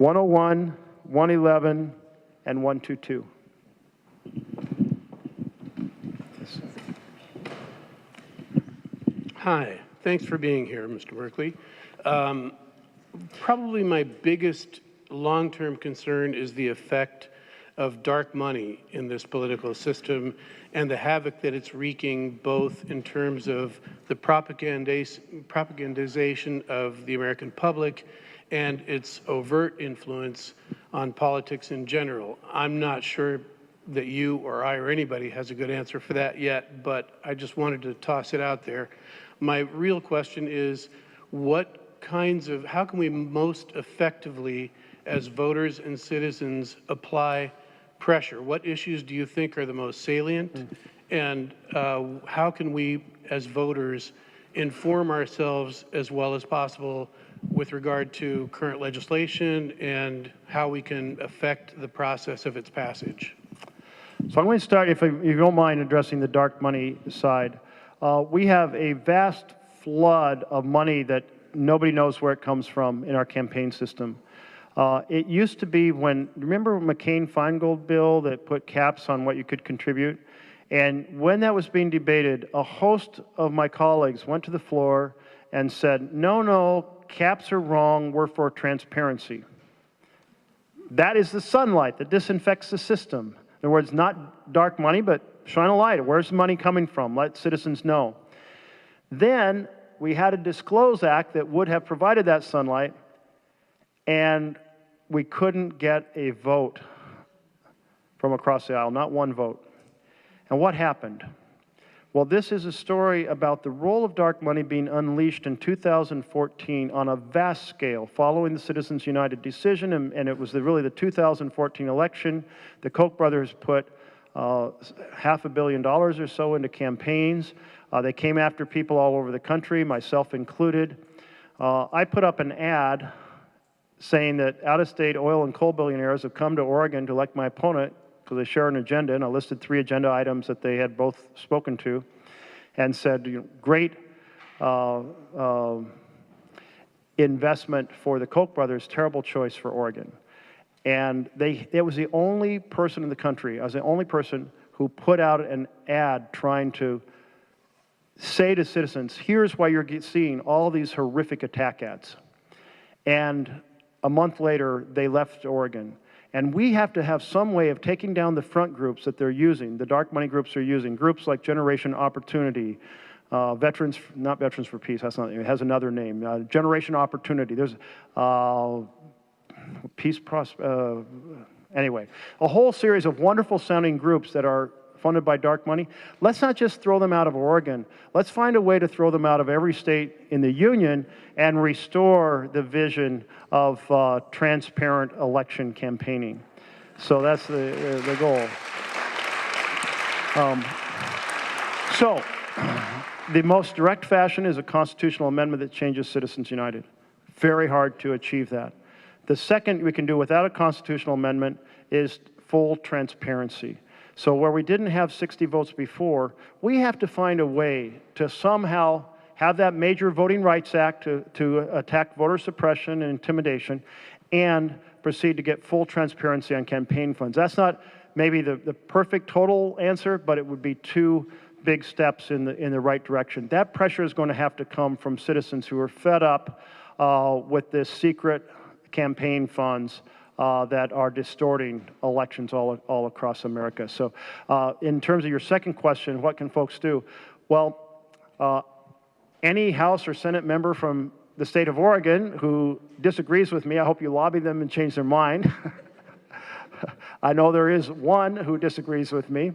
101, 111, and 122. Hi, thanks for being here, Mr. Merkley. Probably my biggest long-term concern is the effect of dark money in this political system and the havoc that it's wreaking, both in terms of the propagandization of the American public and its overt influence on politics in general. I'm not sure that you or I or anybody has a good answer for that yet, but I just wanted to toss it out there. My real question is, how can we most effectively, as voters and citizens, apply pressure? What issues do you think are the most salient? And how can we, as voters, inform ourselves as well as possible with regard to current legislation and how we can affect the process of its passage? So I'm going to start, if you don't mind, addressing the dark money side. We have a vast flood of money that nobody knows where it comes from in our campaign system. It used to be remember McCain-Feingold bill that put caps on what you could contribute? And when that was being debated, a host of my colleagues went to the floor and said, no, caps are wrong, we're for transparency. That is the sunlight that disinfects the system. In other words, not dark money, but shine a light. Where's the money coming from? Let citizens know. Then we had a Disclose Act that would have provided that sunlight, and we couldn't get a vote from across the aisle, not one vote. And what happened? Well, this is a story about the role of dark money being unleashed in 2014 on a vast scale, following the Citizens United decision, and it was really the 2014 election. The Koch brothers put $500 million or so into campaigns. They came after people all over the country, myself included. I put up an ad saying that out-of-state oil and coal billionaires have come to Oregon to elect my opponent because they share an agenda, and I listed 3 agenda items that they had both spoken to, and said, great investment for the Koch brothers, terrible choice for Oregon. And it was the only person in the country, I was the only person who put out an ad trying to say to citizens, here's why you're seeing all these horrific attack ads. And a month later, they left Oregon. And we have to have some way of taking down the front groups that they're using, the dark money groups are using, groups like Generation Opportunity, not Veterans for Peace, it has another name, Generation Opportunity. There's anyway, a whole series of wonderful sounding groups that are funded by dark money. Let's not just throw them out of Oregon. Let's find a way to throw them out of every state in the union and restore the vision of transparent election campaigning. So that's the goal. So the most direct fashion is a constitutional amendment that changes Citizens United. Very hard to achieve that. The second we can do without a constitutional amendment is full transparency. So where we didn't have 60 votes before, we have to find a way to somehow have that major Voting Rights Act to attack voter suppression and intimidation and proceed to get full transparency on campaign funds. That's not maybe the perfect total answer, but it would be 2 big steps in the right direction. That pressure is going to have to come from citizens who are fed up with this secret campaign funds that are distorting elections all across America. So in terms of your second question, what can folks do? Well, any House or Senate member from the state of Oregon who disagrees with me, I hope you lobby them and change their mind. I know there is one who disagrees with me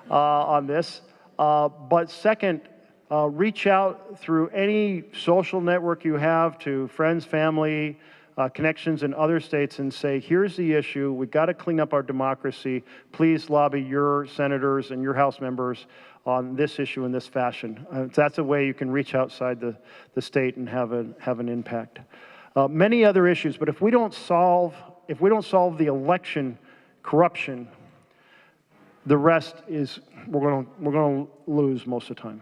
on this. But second, reach out through any social network you have to friends, family, connections in other states and say, here's the issue, we've got to clean up our democracy, please lobby your senators and your House members on this issue in this fashion. That's a way you can reach outside the state and have an impact. Many other issues, but if we don't solve the election corruption, the rest is, we're going to lose most of the time.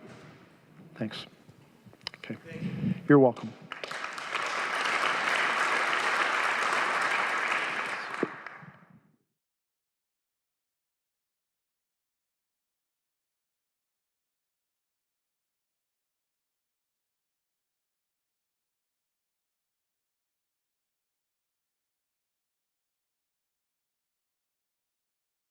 Thanks. Okay. You're welcome.